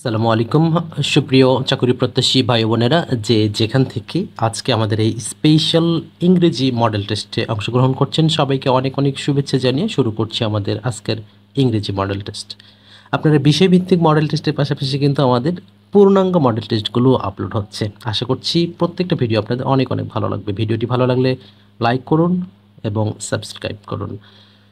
আসসালামু আলাইকুম সুপ্রিয় চাকরি প্রত্যাশী ভাই বোনেরা, যেখান থেকে আজকে আমাদের এই স্পেশাল ইংরেজি মডেল টেস্টে অংশগ্রহণ করছেন সবাইকে অনেক অনেক শুভেচ্ছা জানিয়ে শুরু করছি আমাদের আজকের ইংরেজি মডেল টেস্ট। আপনারা বিষয়ভিত্তিক মডেল টেস্টের পাশাপাশি কিন্তু আমাদের পূর্ণাঙ্গ মডেল টেস্টগুলো আপলোড হচ্ছে। আশা করছি প্রত্যেকটা ভিডিও আপনাদের অনেক অনেক ভালো লাগবে। ভিডিওটি ভালো লাগলে লাইক করুন এবং সাবস্ক্রাইব করুন।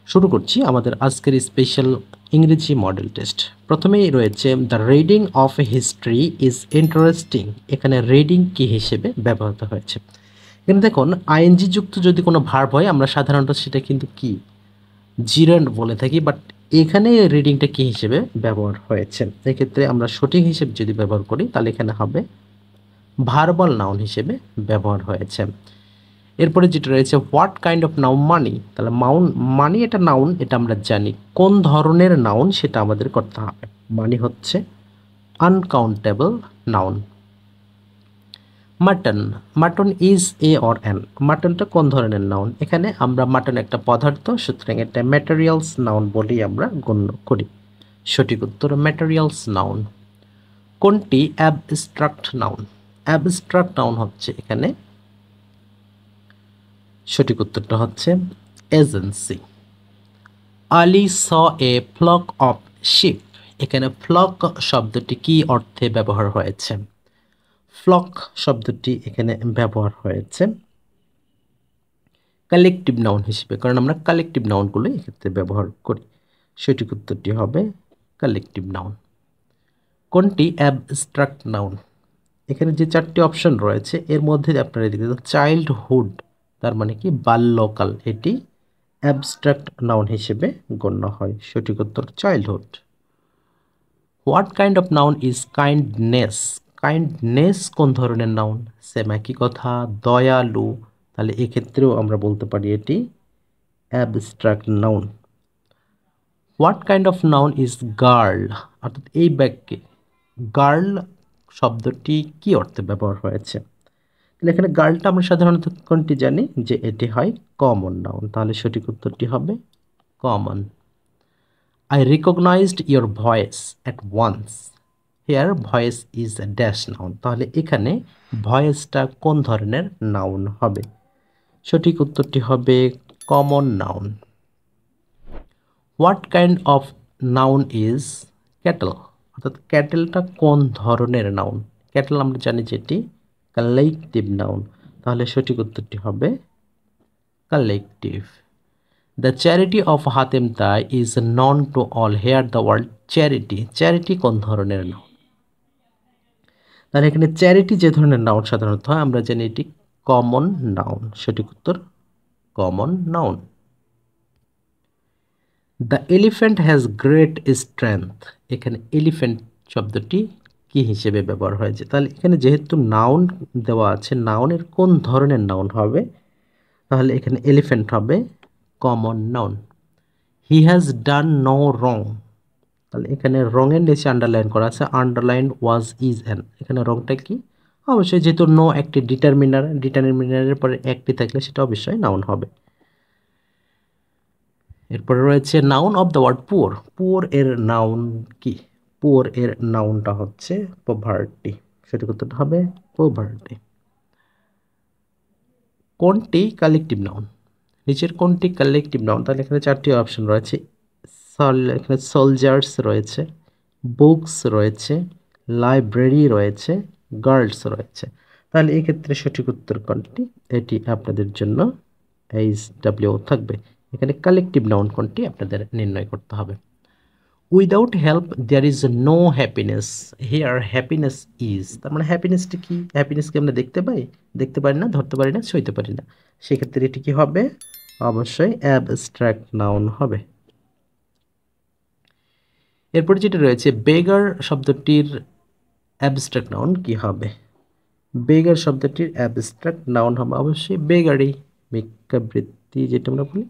শুরু করছি আমাদের আজকের স্পেশাল ইংরেজি মডেল টেস্ট। প্রথমেই রয়েছে the reading of history is interesting. এখানে রিডিং কি হিসেবে ব্যবহৃত হয়েছে? এখানে দেখুন, আইএনজি যুক্ত যদি কোনো ভার্ব হয় আমরা সাধারণত সেটা কিন্তু কি জিরান্ড বলে থাকি, বাট এখানে রিডিংটা কি হিসেবে ব্যবহার হয়েছে? এক্ষেত্রে আমরা সঠিক হিসেবে যদি ব্যবহার করি তাহলে এখানে হবে ভার্বাল নাউন হিসেবে ব্যবহার হয়েছে। এরপরে যেটা রয়েছে হোয়াট কাইন্ড অফ নাউন মানি, তাহলে মানি এটা নাউন, এটা আমরা জানি। কোন ধরনের নাউন সেটা আমাদের করতে হবে। মানি হচ্ছে uncountable noun. Mutton, mutton is a or an, মাটনটা কোন ধরনের নাউন? এখানে আমরা মাটন একটা পদার্থ, সুতরাং এটা ম্যাটেরিয়ালস নাউন বলেই আমরা গণ্য করি। সঠিক উত্তর ম্যাটেরিয়ালস নাউন। কোনটি অ্যাবস্ট্রাক্ট নাউন? অ্যাবস্ট্রাক্ট নাউন হচ্ছে এখানে সঠিক উত্তরটা হচ্ছে এজেন্সি। আলী স এ ফ্লক অফ শিপ, এখানে ফ্লক শব্দটি কি অর্থে ব্যবহার হয়েছে? ফ্লক শব্দটি এখানে ব্যবহার হয়েছে কালেকটিভ নাউন হিসেবে, কারণ আমরা কালেকটিভ নাউনগুলো এক্ষেত্রে ব্যবহার করি। সঠিক উত্তরটি হবে কালেকটিভ নাউন। কোনটি অ্যাবস্ট্রাক্ট নাউন? এখানে যে চারটি অপশন রয়েছে এর মধ্যে আপনারা দেখতে চাইল্ডহুড, তার মানে কি বাল্যকাল, এটি অ্যাবস্ট্রাক্ট নাউন হিসেবে গণ্য হয়। সঠিক উত্তর childhood. What kind of noun is kindness, kindness কোন ধরনের নাউন? সেম একই কথা, দয়ালু, তাহলে এক্ষেত্রেও আমরা বলতে পারি এটি abstract noun. What kind of noun is girl, অর্থাৎ এই বাক্যে গার্ল শব্দটি কি অর্থে ব্যবহার হয়েছে? তাহলে এখানে গার্লটা আমরা সাধারণত কোনটি জানি যে এটি হয় কমন নাউন, তাহলে সঠিক উত্তরটি হবে common. I recognized your voice at once. Here voice is a dash noun, তাহলে এখানে ভয়েসটা কোন ধরনের নাউন হবে? সঠিক উত্তরটি হবে common noun. What kind of noun is cattle, অর্থাৎ ক্যাটেলটা কোন ধরনের নাউন? ক্যাটেল আমরা জানি যেটি কালেকটিভ নাউন, তাহলে সঠিক উত্তরটি হবে collective. The charity of Hatem Tai is known to all. Here the word charity, charity কোন ধরনের নাউন? তাহলে এখানে চ্যারিটি যে ধরনের নাউন সাধারণত হয় আমরা জানি এটি কমন নাউন। সঠিক উত্তর common noun. The elephant has great strength, এখানে এলিফ্যান্ট শব্দটি কি হিসেবে ব্যবহার হয়েছে? তাহলে এখানে যেহেতু নাউন দেওয়া আছে, নাউনের কোন ধরনের নাউন হবে? তাহলে এখানে এলিফ্যান্ট হবে common noun. He has done no wrong, তাহলে এখানে রঙের নিচে আন্ডারলাইন করা আছে, আন্ডারলাইন ওয়াজ ইজ অ্যান, এখানে রংটা কি? অবশ্যই যেহেতু নো একটি ডিটারমিনার, ডিটারমিনারের পরে একটি থাকলে সেটা অবশ্যই নাউন হবে। এরপরে রয়েছে noun of the word poor, poor এর নাউন কি? পুয়ার এর নাউনটা হচ্ছে পভার্টি। সঠিক উত্তরটা হবে পভার্টি। কোনটি কালেকটিভ নাউন? নিচের কোনটি কালেকটিভ নাউন? তাহলে এখানে চারটি অপশন রয়েছে। এখানে সোলজার্স রয়েছে, বুকস রয়েছে, লাইব্রেরি রয়েছে, গার্লস রয়েছে। তাহলে এক্ষেত্রে সঠিক উত্তর কোনটি? এটি আপনাদের জন্য HW থাকবে। এখানে কালেকটিভ নাউন কোনটি আপনাদের নির্ণয় করতে হবে। Without help there is no happiness, here happiness is, তার মানে হ্যাপিনেসটা কি? হ্যাপিনেসকে আমরা দেখতে পাই? দেখতে পারি না, ধরতে পারি না, সইতে পারি না। সেক্ষেত্রে এটি কি হবে? অবশ্যই অ্যাবস্ট্রাক্ট নাউন হবে। এরপর যেটা রয়েছে বেগার শব্দটির অ্যাবস্ট্রাক্ট নাউন কি হবে? বেগার শব্দটির অ্যাবস্ট্রাক্ট নাউন হবে অবশ্যই বেগারি, ভিক্ষাবৃত্তি যেটা আমরা বলি।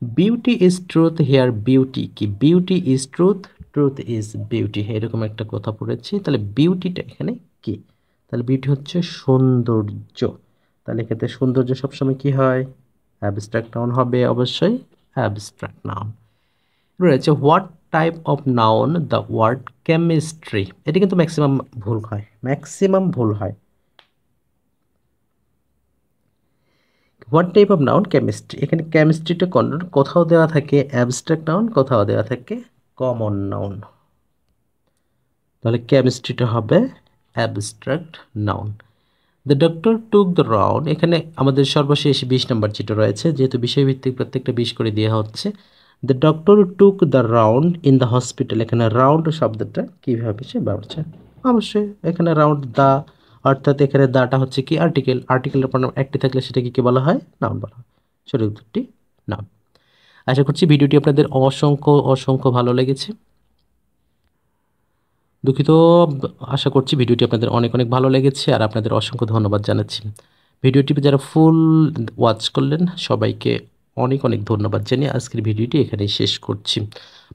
Beauty is truth, here beauty কি? Beauty is truth, truth is beauty, এরকম একটা কথা পড়েছি। তাহলে বিউটিটা এখানে কি? তাহলে বিউটি হচ্ছে সৌন্দর্য, তাহলে এক্ষেত্রে সৌন্দর্য সবসময় কি হয়? অ্যাবস্ট্রাক্ট নাউন হবে অবশ্যই অ্যাবস্ট্রাক্ট নাউন। রয়েছে what type of noun the word chemistry? এটি কিন্তু ম্যাক্সিমাম ভুল হয়, what type of noun chemistry? এখানে কেমিস্ট্রিটা কোথাও দেওয়া থাকে অ্যাবস্ট্রাক্ট নাউন, কোথাও দেওয়া থাকে কমন নাউন। তাহলে কেমিস্ট্রিটা হবে abstract noun. The doctor took the round, এখানে আমাদের সর্বশেষ 20 নম্বর যেটা রয়েছে, যেহেতু বিষয়ভিত্তিক প্রত্যেকটা 20 করে দেওয়া হচ্ছে। The doctor took the round in the hospital, এখানে রাউন্ড শব্দটা কীভাবে সে ব্যবহার? অবশ্যই এখানে রাউন্ড দ্য, অর্থাৎ এখানে দাটা হচ্ছে কি আর্টিকেল, আর্টিকেলের পর একটি থাকলে সেটাকে কি বলা হয়? নাউন বলা হয়। সঠিক উত্তরটি নাউন। আশা করছি ভিডিওটি আপনাদের অসংখ্য অসংখ্য ভালো লেগেছে। দুঃখিত, আশা করছি ভিডিওটি আপনাদের অনেক অনেক ভালো লেগেছে, আর আপনাদের অসংখ্য ধন্যবাদ জানাচ্ছি। ভিডিওটি যারা ফুল ওয়াচ করলেন সবাইকে অনেক অনেক ধন্যবাদ জানিয়ে আজকের ভিডিওটি এখানেই শেষ করছি।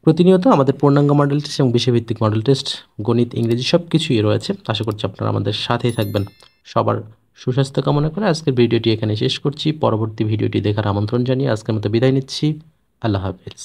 প্রতিনিয়ত আমাদের পূর্ণাঙ্গ মডেল টেস্ট এবং বিষয়ভিত্তিক মডেল টেস্ট, গণিত, ইংরেজি সব কিছুই রয়েছে। আশা করছি আপনারা আমাদের সাথেই থাকবেন। সবার সুস্বাস্থ্য কামনা করে আজকের ভিডিওটি এখানে শেষ করছি। পরবর্তী ভিডিওটি দেখার আমন্ত্রণ জানিয়ে আজকের মতো বিদায় নিচ্ছি। আল্লাহ হাফেজ।